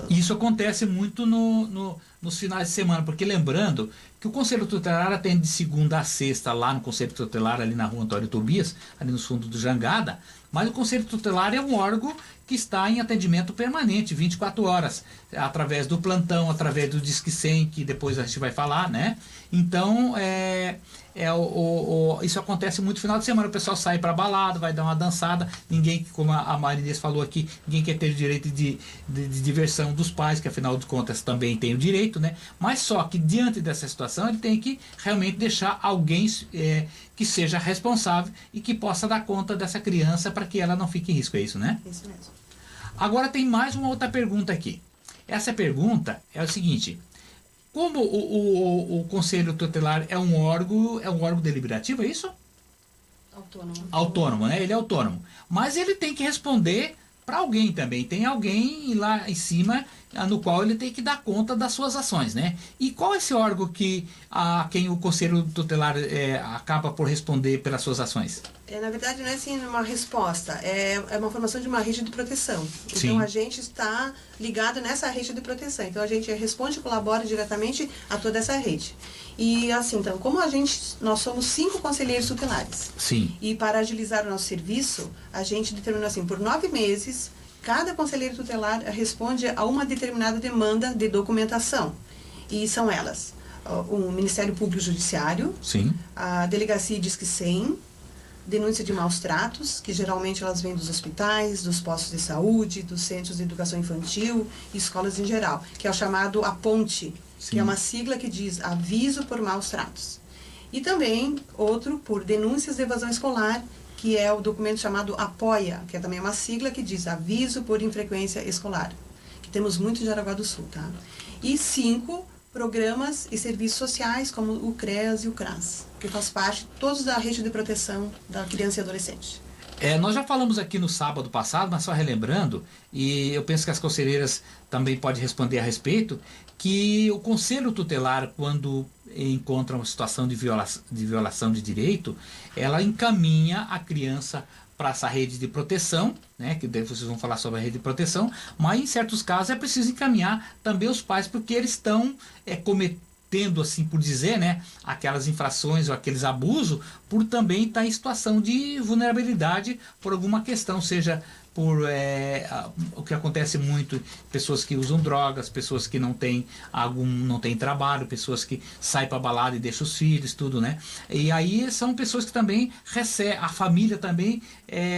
Isso acontece muito nos finais de semana, porque lembrando que o Conselho Tutelar atende de segunda a sexta lá no Conselho Tutelar, ali na rua Antônio Tobias, ali no fundo do Jangada, mas o Conselho Tutelar é um órgão que está em atendimento permanente, 24 horas, através do plantão, através do Disque 100, que depois a gente vai falar, né? Então, isso acontece muito no final de semana, o pessoal sai para balada, vai dar uma dançada, ninguém, como a Marinês falou aqui, ninguém quer ter o direito de diversão dos pais, que afinal de contas também tem o direito, né? Mas só que diante dessa situação ele tem que realmente deixar alguém que seja responsável e que possa dar conta dessa criança para que ela não fique em risco, é isso, né? Isso mesmo. Agora tem mais uma outra pergunta aqui. Essa pergunta é o seguinte: como o Conselho Tutelar é um órgão deliberativo, é isso? Autônomo. Autônomo, né? Ele é autônomo. Mas ele tem que responder para alguém também. Tem alguém lá em cima no qual ele tem que dar conta das suas ações, né? E qual é esse órgão a quem o Conselho Tutelar acaba por responder pelas suas ações? Na verdade, não é assim uma resposta, é uma formação de uma rede de proteção. Sim. Então, a gente está ligado nessa rede de proteção. Então, a gente responde e colabora diretamente a toda essa rede. E, assim, então, nós somos 5 conselheiros tutelares. Sim. E, para agilizar o nosso serviço, a gente determinou assim, por 9 meses, cada conselheiro tutelar responde a uma determinada demanda de documentação. E são elas: o Ministério Público Judiciário, Sim. a Delegacia Disque 100, denúncia de maus tratos, que geralmente elas vêm dos hospitais, dos postos de saúde, dos centros de educação infantil e escolas em geral, que é o chamado APONTE, que é uma sigla que diz Aviso por Maus Tratos. E também outro por denúncias de evasão escolar, que é o documento chamado APOIA, que é também uma sigla que diz Aviso por Infrequência Escolar, que temos muito em Jaraguá do Sul, tá? E 5 programas e serviços sociais, como o CREAS e o CRAS, que faz parte todos da rede de proteção da criança e adolescente. Nós já falamos aqui no sábado passado, mas só relembrando, e eu penso que as conselheiras também podem responder a respeito, que o Conselho Tutelar, quando encontra uma situação de violação de direito, ela encaminha a criança para essa rede de proteção, né, que daí vocês vão falar sobre a rede de proteção, mas em certos casos é preciso encaminhar também os pais, porque eles estão cometendo, assim por dizer, né, aquelas infrações ou aqueles abusos, por também estar em situação de vulnerabilidade por alguma questão, seja por o que acontece muito, pessoas que usam drogas, pessoas que não têm trabalho, pessoas que saem para balada e deixam os filhos, tudo, né? E aí são pessoas que também recebem, a família também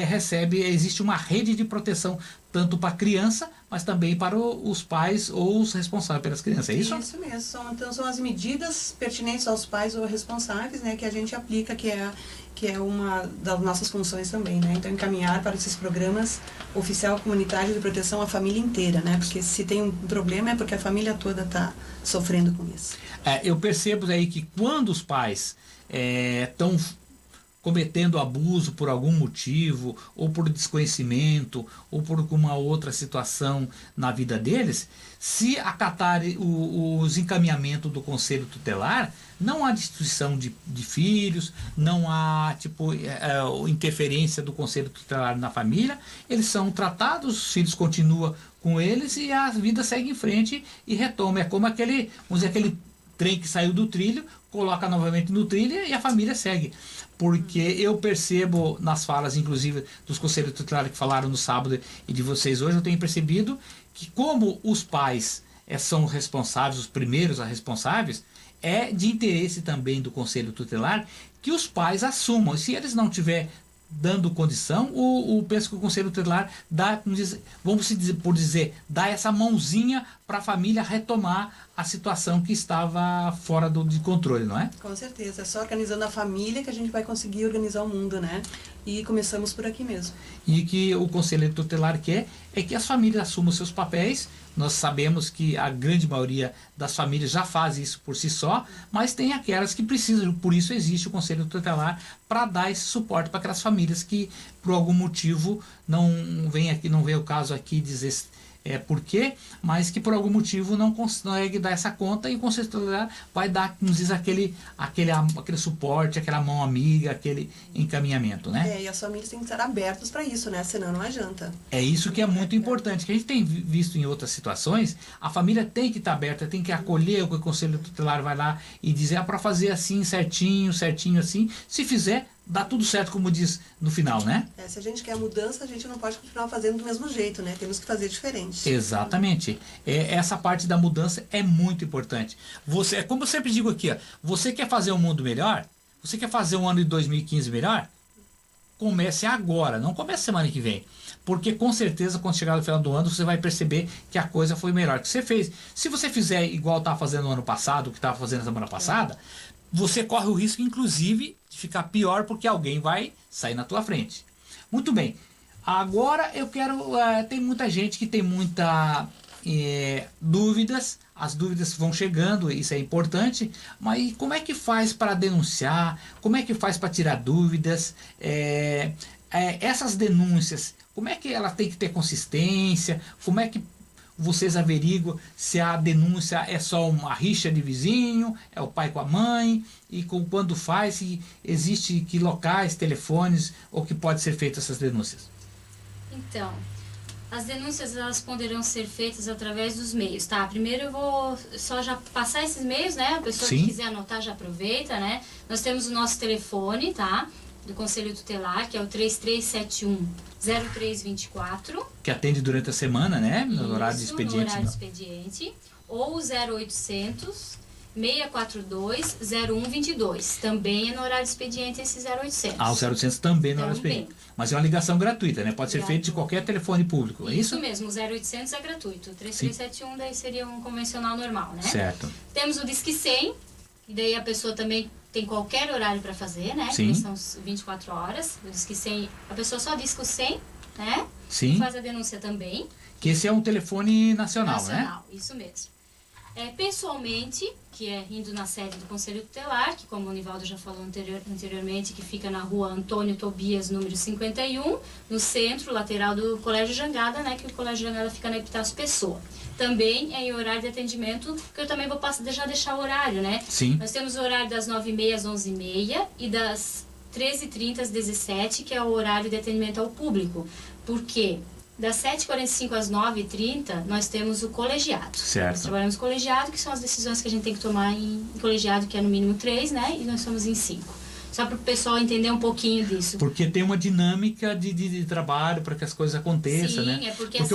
recebe, existe uma rede de proteção tanto para a criança, mas também para os pais ou os responsáveis pelas crianças, é isso? Isso mesmo, então são as medidas pertinentes aos pais ou responsáveis, né, que a gente aplica, que é uma das nossas funções também, né? Então, encaminhar para esses programas oficial comunitário de proteção à família inteira, né? Porque se tem um problema é porque a família toda está sofrendo com isso. Eu percebo aí que quando os pais estão cometendo abuso por algum motivo, ou por desconhecimento, ou por alguma outra situação na vida deles, se acatarem os encaminhamentos do Conselho Tutelar, não há destituição de filhos, não há interferência do Conselho Tutelar na família, eles são tratados, os filhos continuam com eles e a vida segue em frente e retoma. É como aquele trem que saiu do trilho, coloca novamente no trilho e a família segue. Porque eu percebo nas falas, inclusive, dos conselheiros tutelares que falaram no sábado e de vocês hoje, eu tenho percebido que como os pais são responsáveis, os primeiros responsáveis, é de interesse também do Conselho Tutelar que os pais assumam. E se eles não tiverem dando condição, penso que o Conselho Tutelar dá, dá essa mãozinha para a família retomar a situação que estava fora de controle, não é? Com certeza, é só organizando a família que a gente vai conseguir organizar o mundo, né? E começamos por aqui mesmo. E que o Conselho Tutelar quer é que as famílias assumam seus papéis. Nós sabemos que a grande maioria das famílias já faz isso por si só, mas tem aquelas que precisam, por isso existe o Conselho Tutelar, para dar esse suporte para aquelas famílias que, por algum motivo, não vem o caso aqui dizer por quê, mas que por algum motivo não consegue dar essa conta, e o Conselho Tutelar vai dar, como diz, aquele suporte, aquela mão amiga, aquele encaminhamento, né? E as famílias têm que estar abertas para isso, né? Senão não adianta. É isso que é muito importante, que a gente tem visto em outras situações, a família tem que estar aberta, tem que acolher o que o Conselho Tutelar vai lá e dizer, para fazer assim, certinho assim, se fizer, dá tudo certo, como diz no final, né? Se a gente quer mudança, a gente não pode continuar fazendo do mesmo jeito, né? Temos que fazer diferente. Exatamente. Essa parte da mudança é muito importante. Você, como eu sempre digo aqui, ó, você quer fazer um mundo melhor? Você quer fazer um ano de 2015 melhor? Comece agora, não comece semana que vem. Porque com certeza, quando chegar no final do ano, você vai perceber que a coisa foi melhor que você fez. Se você fizer igual estava fazendo no ano passado, o que estava fazendo na semana passada, você corre o risco, inclusive, de ficar pior, porque alguém vai sair na tua frente. Muito bem. Agora eu quero... tem muita gente que tem muita dúvidas. As dúvidas vão chegando, isso é importante. Mas como é que faz para denunciar? Como é que faz para tirar dúvidas? Essas denúncias, como é que ela tem que ter consistência? Como é que vocês averiguam se a denúncia é só uma rixa de vizinho, é o pai com a mãe, e quando faz, se existe que locais, telefones, ou que pode ser feitas essas denúncias? Então, as denúncias elas poderão ser feitas através dos meios, tá? Primeiro eu vou só já passar esses meios, né? A pessoa Sim. que quiser anotar já aproveita, né? Nós temos o nosso telefone, tá? Do Conselho Tutelar, que é o 3371-0324. Que atende durante a semana, né? No Isso, horário de expediente. No horário de expediente. Ou o 0800 642 0122. Também é no horário de expediente esse 0800. O 0800 também no horário de expediente. Mas é uma ligação gratuita, né? Pode ser feito de qualquer telefone público, é isso? Isso mesmo, o 0800 é gratuito. O 3371 daí seria um convencional normal, né? Certo. Temos o Disque 100, e daí a pessoa também tem qualquer horário para fazer, né? Sim. Que são 24 horas. O Disque 100, a pessoa só diz o 100, né? Sim. Faz a denúncia também. Que esse é um telefone nacional, né? Nacional, isso mesmo. Pessoalmente, que é indo na sede do Conselho Tutelar, que como o Nivaldo já falou anteriormente, que fica na rua Antônio Tobias, número 51, no centro, lateral do Colégio Jangada, né? Que o Colégio Jangada fica na Epitácio Pessoa. Também é em horário de atendimento, que eu também vou já deixar o horário, né? Sim. Nós temos o horário das 9h30 às 11h30 e das 13h30 às 17h, que é o horário de atendimento ao público. Por quê? Das 7h45 às 9h30, nós temos o colegiado. Certo. Nós trabalhamos colegiado, que são as decisões que a gente tem que tomar em colegiado, que é no mínimo 3, né? E nós somos em 5. Só para o pessoal entender um pouquinho disso. Porque tem uma dinâmica de trabalho para que as coisas aconteçam, Sim, né? porque o assim,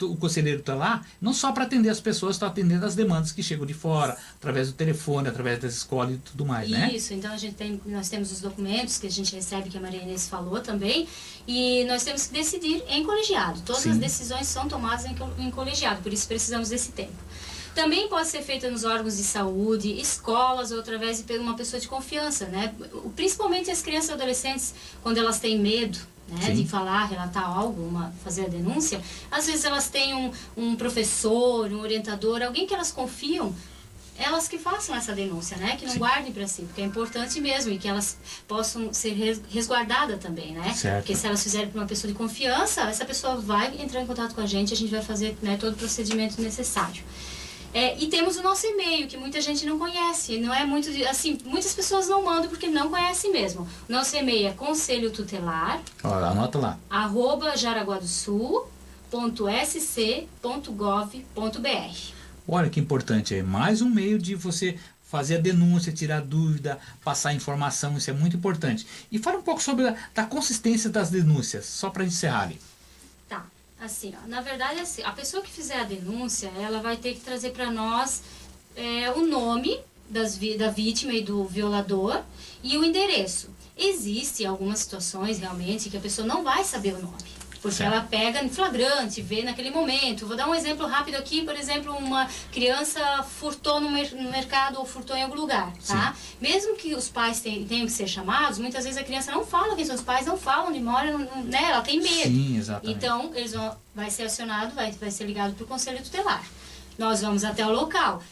o conselheiro está lá, não só para atender as pessoas, está atendendo as demandas que chegam de fora, através do telefone, através das escolas e tudo mais, né? Isso, então nós temos os documentos que a gente recebe, que a Maria Inês falou também, e nós temos que decidir em colegiado. Todas Sim. as decisões são tomadas em colegiado, por isso precisamos desse tempo. Também pode ser feita nos órgãos de saúde, escolas ou através de uma pessoa de confiança, né? Principalmente as crianças e adolescentes, quando elas têm medo, né, de falar, relatar algo, fazer a denúncia, às vezes elas têm um professor, um orientador, alguém que elas confiam, elas que façam essa denúncia, né? Que não guardem para si, porque é importante mesmo e que elas possam ser resguardadas também, né? Certo. Porque se elas fizerem para uma pessoa de confiança, essa pessoa vai entrar em contato com a gente vai fazer, né, todo o procedimento necessário. E temos o nosso e-mail, que muita gente não conhece, não é muito, assim, muitas pessoas não mandam porque não conhecem mesmo. Nosso e-mail é conselhotutelar, Anota lá. @jaraguadosul.sc.gov.br. Olha que importante aí, mais um meio de você fazer a denúncia, tirar dúvida, passar informação, isso é muito importante. E fala um pouco sobre a consistência das denúncias, só para encerrar ali. Tá, assim, ó, na verdade, assim, a pessoa que fizer a denúncia, ela vai ter que trazer para nós o nome da vítima e do violador e o endereço. Existem algumas situações, realmente, que a pessoa não vai saber o nome. Porque certo. Ela pega em flagrante, vê naquele momento. Vou dar um exemplo rápido aqui, por exemplo, uma criança furtou no mercado ou furtou em algum lugar, tá? Sim. Mesmo que os pais tenham que ser chamados, muitas vezes a criança não fala quem são os pais, não fala onde mora, né? Ela tem medo. Sim, exatamente. Então, vai ser acionado, vai ser ligado para o Conselho Tutelar. Nós vamos até o local.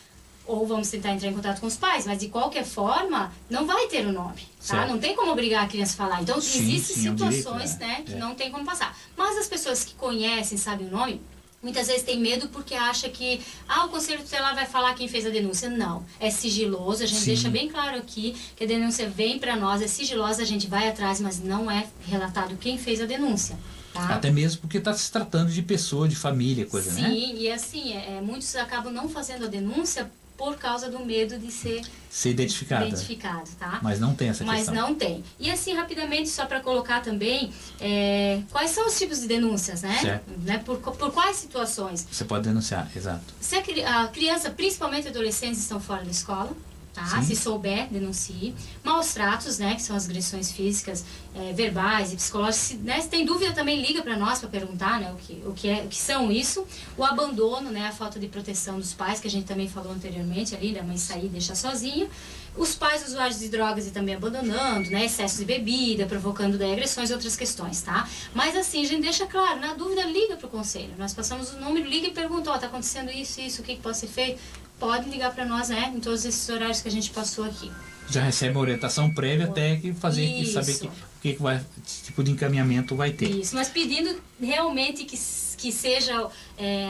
Ou vamos tentar entrar em contato com os pais, mas de qualquer forma, não vai ter o nome, tá? Certo. Não tem como obrigar a criança a falar. Então, existem situações, é um direito, né, que não tem como passar. Mas as pessoas que conhecem, sabem o nome, Muitas vezes tem medo porque acha que o conselho tutelar vai falar quem fez a denúncia. Não, é sigiloso, a gente Sim. deixa bem claro aqui que a denúncia vem para nós, é sigilosa, a gente vai atrás, mas não é relatado quem fez a denúncia. Tá? Até mesmo porque está se tratando de pessoa, de família, coisa, Sim, né? e assim, muitos acabam não fazendo a denúncia por causa do medo de ser Identificado, tá? mas não tem essa Mas questão. não tem. E assim, rapidamente, só para colocar também, quais são os tipos de denúncias, né? Certo. Né? Por quais situações? Você pode denunciar, exato. Se a criança, principalmente adolescentes, estão fora da escola, tá? Sim. Se souber, denuncie. Maus tratos, né? Que são as agressões físicas, verbais e psicológicas. Se tem dúvida, também liga para nós para perguntar, né? O que são isso. O abandono, né? A falta de proteção dos pais, que a gente também falou anteriormente ali, da mãe sair e deixar sozinha. Os pais usuários de drogas e também abandonando, né? Excesso de bebida, provocando daí agressões e outras questões, tá? Mas assim, a gente deixa claro, na dúvida, liga para o conselho. Nós passamos o número, liga e pergunta, tá acontecendo isso, o que pode ser feito? Pode ligar para nós, né? Em todos esses horários que a gente passou aqui. Já recebe uma orientação prévia até que saber Isso. o que vai, que tipo de encaminhamento vai ter. Isso, mas pedindo realmente que seja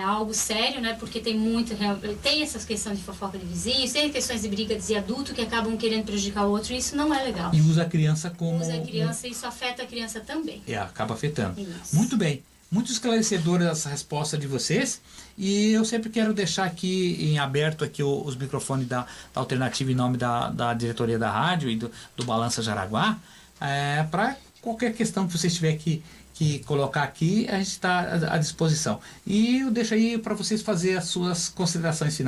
algo sério, né? Porque tem essa questão de fofoca de vizinhos, tem questões de briga de adulto que acabam querendo prejudicar o outro, e isso não é legal. E usa a criança como... Usa a criança e isso afeta a criança também. Acaba afetando. Isso. Muito bem. Muito esclarecedora essa resposta de vocês, e eu sempre quero deixar aqui em aberto aqui os microfones da Alternativa em nome da diretoria da rádio e do Balança Jaraguá, para qualquer questão que vocês tiverem que colocar aqui, a gente está à disposição. E eu deixo aí para vocês fazer as suas considerações finais.